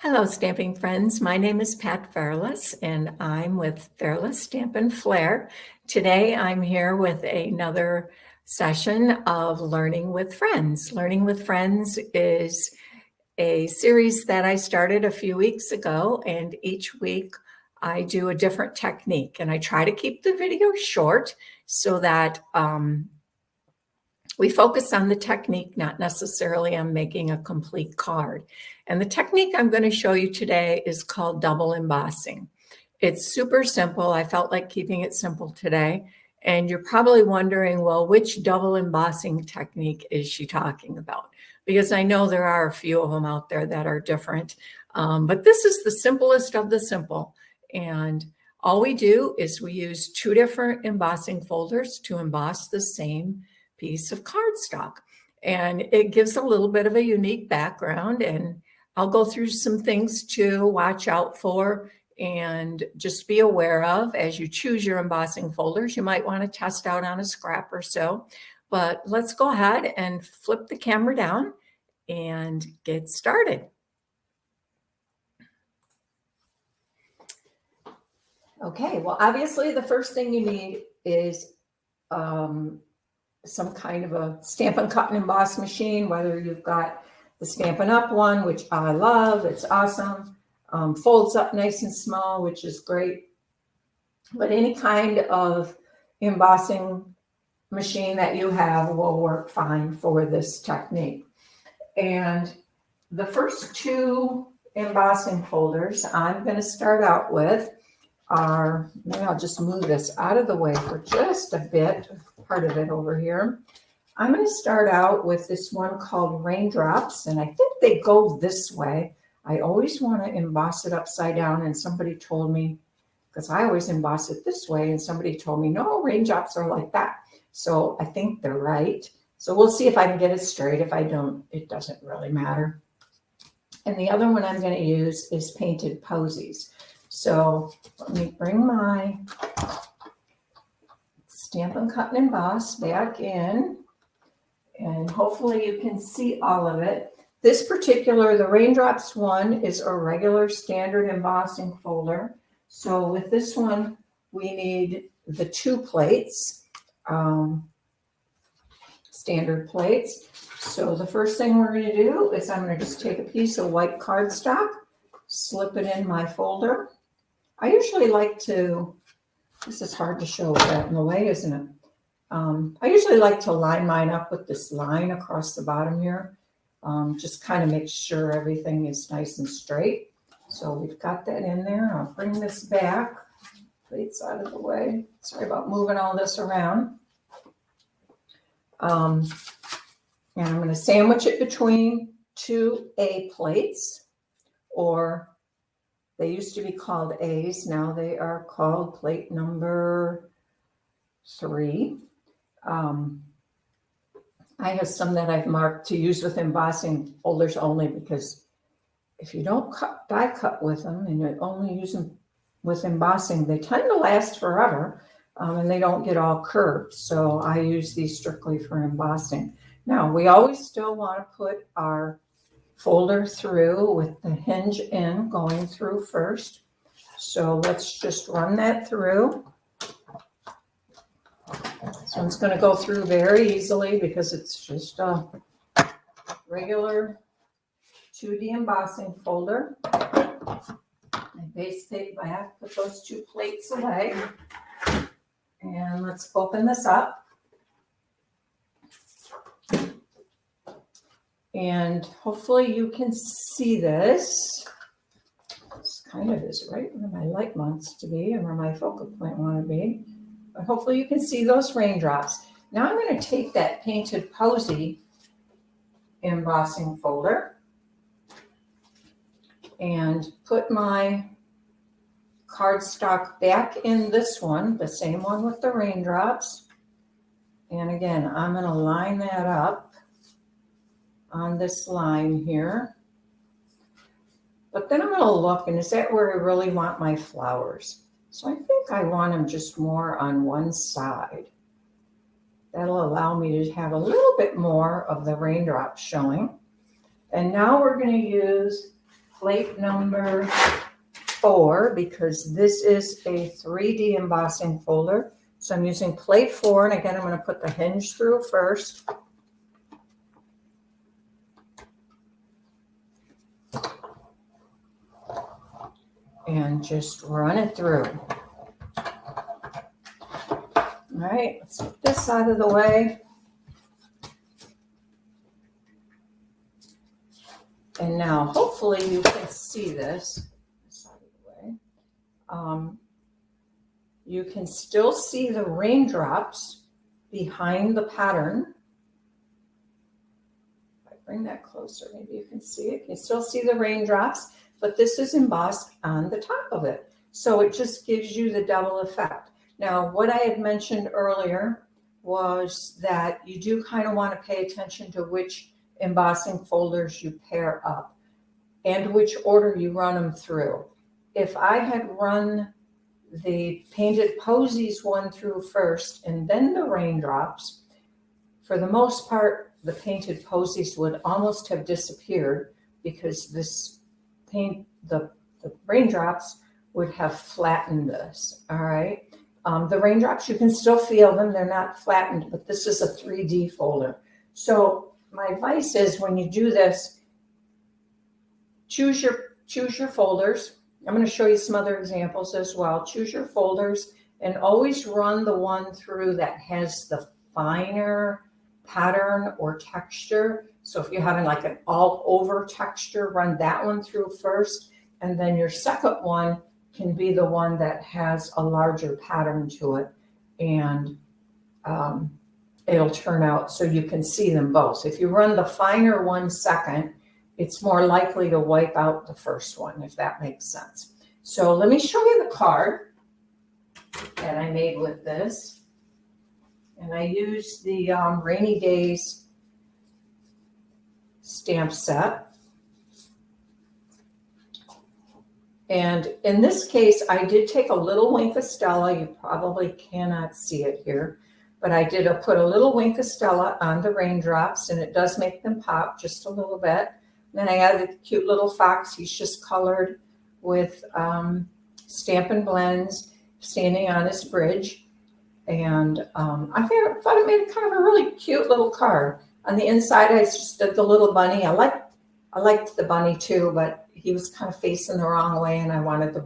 Hello, stamping friends. My name is Pat Fairless, and I'm with Fairless Stampin Flair. Today, I'm here with another session of Learning with Friends. Learning with Friends is a series that I started a few weeks ago, and each week I do a different technique, and I try to keep the video short so that we focus on the technique, not necessarily on making a complete card. And the technique I'm going to show you today is called double embossing. It's super simple. I felt like keeping it simple today. And you're probably wondering, well, which double embossing technique is she talking about? Because I know there are a few of them out there that are different. But this is the simplest of the simple. And all we do is we use two different embossing folders to emboss the same piece of cardstock, and it gives a little bit of a unique background, and I'll go through some things to watch out for and just be aware of as you choose your embossing folders. You might want to test out on a scrap or so, but let's go ahead and flip the camera down and get started. Okay, well, obviously the first thing you need is some kind of a Stampin' Cut and Emboss machine, whether you've got the Stampin' Up one, which I love, it's awesome, folds up nice and small, which is great, but any kind of embossing machine that you have will work fine for this technique. And the first two embossing folders I'm going to start out with are, maybe I'll just move this out of the way for just a bit, part of it over here. I'm going to start out with this one called Raindrops, and I think they go this way. I always want to emboss it upside down, and somebody told me, because I always emboss it this way, and somebody told me, no, raindrops are like that. So I think they're right. So we'll see if I can get it straight. If I don't, it doesn't really matter. And the other one I'm going to use is Painted Posies. So let me bring my Stampin' Cut and Emboss back in, and hopefully you can see all of it. This particular, the Raindrops one, is a regular standard embossing folder. So with this one, we need the two plates, standard plates. So the first thing we're going to do is I'm going to just take a piece of white cardstock, slip it in my folder. I usually like to, this is hard to show that in the way, isn't it? I usually like to line mine up with this line across the bottom here. Just kind of make sure everything is nice and straight. So we've got that in there. I'll bring this back, plates out of the way. Sorry about moving all this around. And I'm going to sandwich it between two A plates, or they used to be called A's. Now they are called plate number 3. I have some that I've marked to use with embossing folders only, because if you don't die cut with them and you only use them with embossing, they tend to last forever, and they don't get all curved. So I use these strictly for embossing. Now, we always still want to put our folder through with the hinge in going through first. So let's just run that through. This one's going to go through very easily because it's just a regular 2D embossing folder. I base tape back, put those two plates away, and let's open this up. And hopefully you can see this. This kind of is right where my light wants to be and where my focal point want to be. But hopefully you can see those raindrops. Now I'm going to take that Painted Posy embossing folder and put my cardstock back in this one, the same one with the raindrops. And again, I'm going to line that up on this line here. But then I'm going to look, and is that where I really want my flowers? So I think I want them just more on one side. That'll allow me to have a little bit more of the raindrops showing. And now we're going to use plate number 4 because this is a 3D embossing folder. So I'm using plate 4, and again, I'm going to put the hinge through first. And just run it through. All right, let's get this out of the way. And now, hopefully, you can see this out of the way. You can still see the raindrops behind the pattern. If I bring that closer, maybe you can see it. You can still see the raindrops, but this is embossed on the top of it. So it just gives you the double effect. Now, what I had mentioned earlier was that you do kind of want to pay attention to which embossing folders you pair up and which order you run them through. If I had run the Painted Posies one through first and then the raindrops, for the most part, the Painted Posies would almost have disappeared because this paint, the raindrops would have flattened this, all right? The raindrops, you can still feel them. They're not flattened, but this is a 3D folder. So my advice is when you do this, choose your folders. I'm going to show you some other examples as well. Choose your folders and always run the one through that has the finer pattern or texture. So if you're having like an all over texture, run that one through first. And then your second one can be the one that has a larger pattern to it. And it'll turn out so you can see them both. If you run the finer one second, it's more likely to wipe out the first one, if that makes sense. So let me show you the card that I made with this. And I used the Rainy Days stamp set. And in this case, I did take a little wink of Stella. You probably cannot see it here, but I did put a little wink of Stella on the raindrops, and it does make them pop just a little bit. Then I added a cute little fox. He's just colored with Stampin' Blends standing on his bridge. And I thought it made kind of a really cute little card. On the inside, I just did the little bunny. I liked the bunny too, but he was kind of facing the wrong way, and I wanted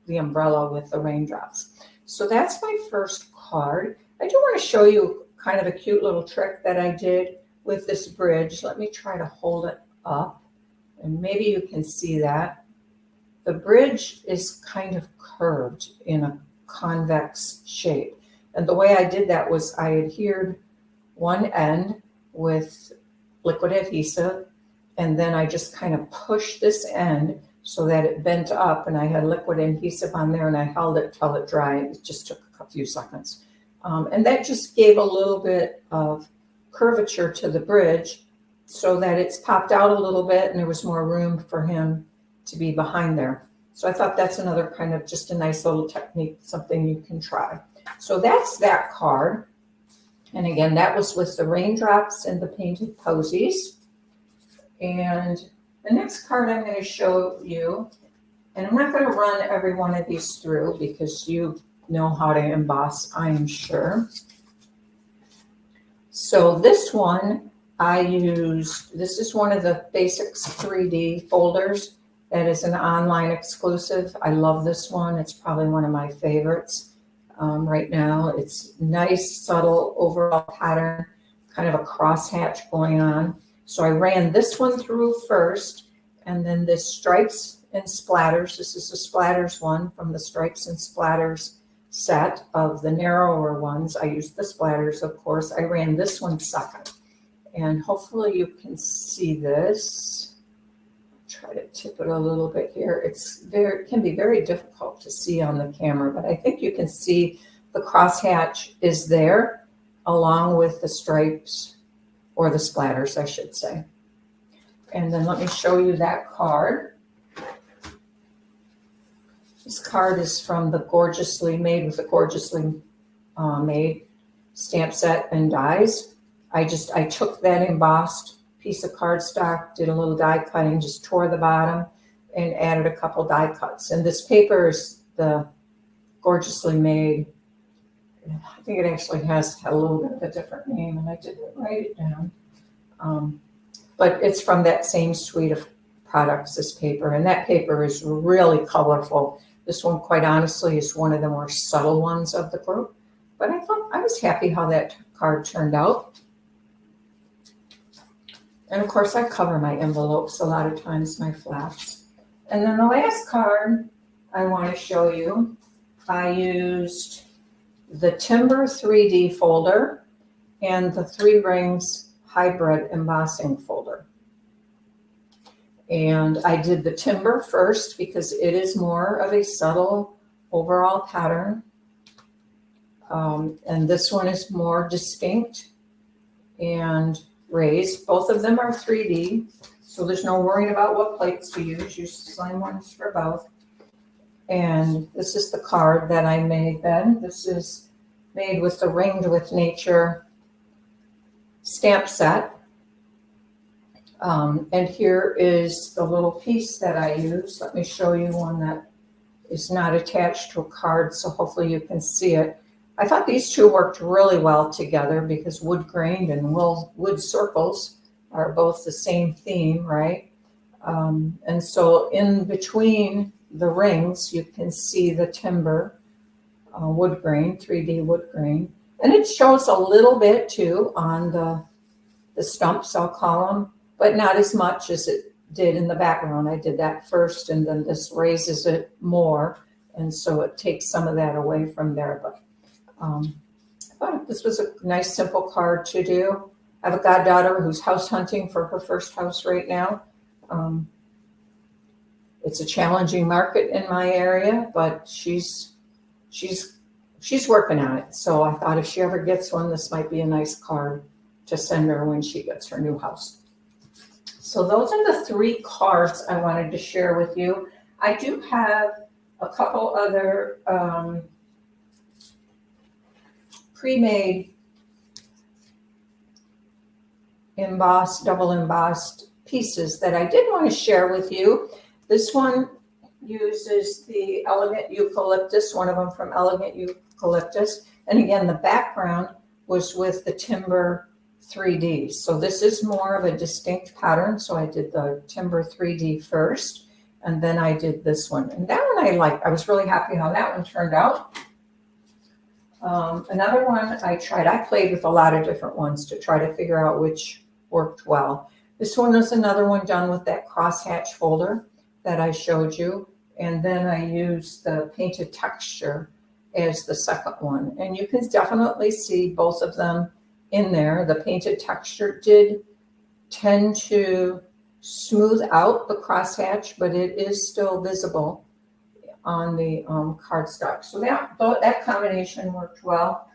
the umbrella with the raindrops. So that's my first card. I do want to show you kind of a cute little trick that I did with this bridge. Let me try to hold it up, and maybe you can see that. The bridge is kind of curved in a convex shape. And the way I did that was I adhered one end with liquid adhesive, and then I just kind of pushed this end so that it bent up, and I had liquid adhesive on there, and I held it till it dried. It just took a few seconds. And that just gave a little bit of curvature to the bridge so that it's popped out a little bit and there was more room for him to be behind there. So I thought that's another kind of just a nice little technique, something you can try. So that's that card. And again, that was with the raindrops and the Painted Posies. And the next card I'm going to show you, and I'm not going to run every one of these through because you know how to emboss, I'm sure. So this one I used, this is one of the Basics 3D folders that is an online exclusive. I love this one. It's probably one of my favorites right now. It's nice, subtle overall pattern, kind of a crosshatch going on. So I ran this one through first, and then this Stripes and Splatters. This is the Splatters one from the Stripes and Splatters set of the narrower ones. I used the Splatters, of course. I ran this one second. And hopefully you can see this. Try to tip it a little bit here. It can be very difficult to see on the camera, but I think you can see the crosshatch is there along with the stripes, or the splatters, I should say. And then let me show you that card. This card is from the Gorgeously Made with the Gorgeously Made stamp set and dies. I took that embossed piece of cardstock, did a little die cutting, just tore the bottom, and added a couple die cuts. And this paper is the gorgeously made. I think it actually has a little bit of a different name, and I didn't write it down. But it's from that same suite of products, this paper, and that paper is really colorful. This one, quite honestly, is one of the more subtle ones of the group, but I thought I was happy how that card turned out. And of course, I cover my envelopes a lot of times, my flaps. And then the last card I want to show you, I used the Timber 3D folder and the 3 Rings hybrid embossing folder. And I did the Timber first because it is more of a subtle overall pattern. And this one is more distinct and raised. Both of them are 3D, so there's no worrying about what plates to use. Use the same ones for both. And this is the card that I made then. This is made with the Ringed with Nature stamp set. And here is the little piece that I use. Let me show you one that is not attached to a card, so hopefully you can see it. I thought these two worked really well together because wood grained and wood circles are both the same theme, right? And so in between the rings, you can see the timber wood grain, 3D wood grain. And it shows a little bit too on the stumps, I'll call them, but not as much as it did in the background. I did that first, and then this raises it more. And so it takes some of that away from there. But I thought this was a nice, simple card to do. I have a goddaughter who's house hunting for her first house right now. It's a challenging market in my area, but she's working on it. So I thought if she ever gets one, this might be a nice card to send her when she gets her new house. So those are the 3 cards I wanted to share with you. I do have a couple other pre-made embossed, double embossed pieces that I did want to share with you. This one uses the Elegant Eucalyptus, one of them from Elegant Eucalyptus. And again, the background was with the Timber 3D. So this is more of a distinct pattern. So I did the Timber 3D first, and then I did this one. And that one I liked. I was really happy how that one turned out. Another one I tried, I played with a lot of different ones to try to figure out which worked well. This one is another one done with that crosshatch folder that I showed you. And then I used the painted texture as the second one. And you can definitely see both of them in there. The painted texture did tend to smooth out the crosshatch, but it is still visible on the cardstock. So that combination worked well.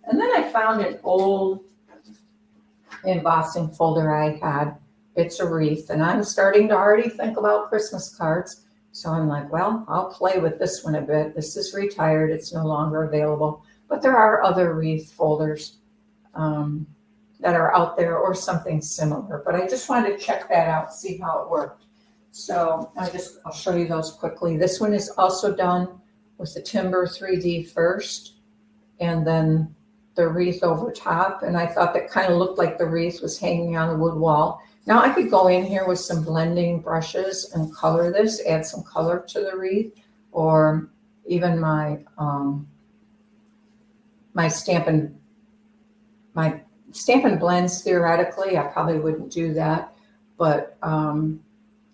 And then I found an old embossing folder I had. It's a wreath, and I'm starting to already think about Christmas cards. So I'm like, well, I'll play with this one a bit. This is retired. It's no longer available. But there are other wreath folders that are out there or something similar. But I just wanted to check that out, see how it worked. So I'll show you those quickly. This one is also done with the Timber 3D first, and then the wreath over top. And I thought that kind of looked like the wreath was hanging on the wood wall. Now I could go in here with some blending brushes and color this, add some color to the wreath, or even my my Stampin' Blends. Theoretically, I probably wouldn't do that, but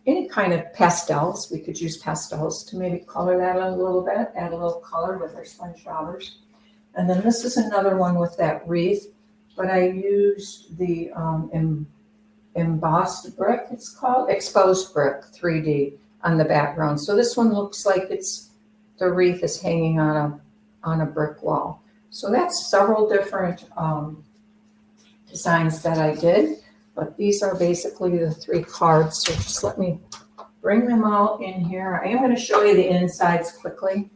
any kind of pastels, we could use pastels to maybe color that a little bit, add a little color with our sponge daubers. And then this is another one with that wreath, but I used the embossed brick, it's called, exposed brick 3D on the background. So this one looks like the wreath is hanging on a brick wall. So that's several different designs that I did, but these are basically the 3 cards. So just let me bring them all in here. I am going to show you the insides quickly,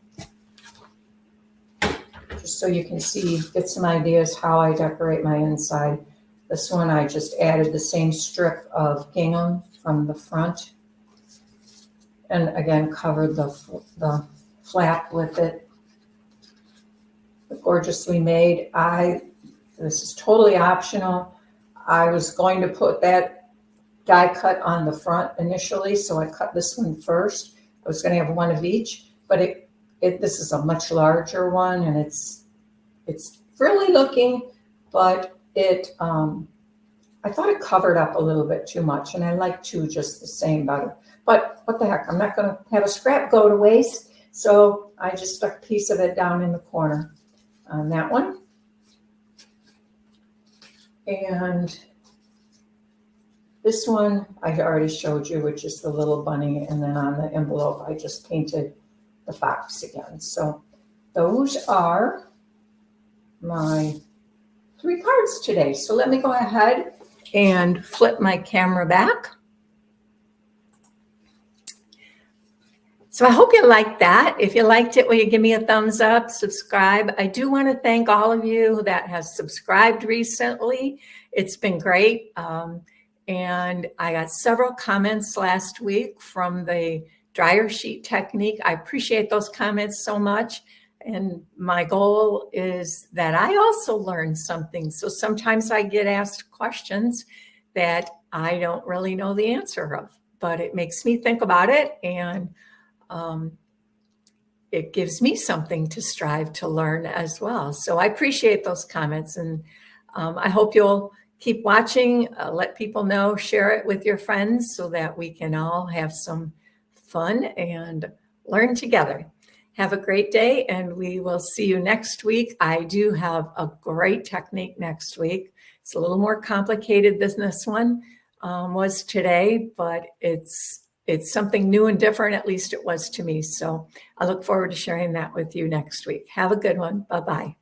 just so you can see, get some ideas how I decorate my inside. This one, I just added the same strip of gingham from the front and again, covered the flap with it. Gorgeously made. This is totally optional. I was going to put that die cut on the front initially, so I cut this one first. I was going to have one of each, but this is a much larger one, and it's frilly looking, but I thought it covered up a little bit too much, and I like two just the same better. But what the heck, I'm not going to have a scrap go to waste, so I just stuck a piece of it down in the corner on that one. And this one I already showed you, which is the little bunny, and then on the envelope I just painted the fox again. So those are my 3 cards today. So let me go ahead and flip my camera back. So I hope you liked that. If you liked it, will you give me a thumbs up, subscribe? I do want to thank all of you that have subscribed recently. It's been great. And I got several comments last week from the dryer sheet technique. I appreciate those comments so much. And my goal is that I also learn something. So sometimes I get asked questions that I don't really know the answer of, but it makes me think about it, and it gives me something to strive to learn as well. So I appreciate those comments, and I hope you'll keep watching, let people know, share it with your friends so that we can all have some fun and learn together. Have a great day, and we will see you next week. I do have a great technique next week. It's a little more complicated than this one was today, but it's something new and different, at least it was to me. So I look forward to sharing that with you next week. Have a good one. Bye-bye.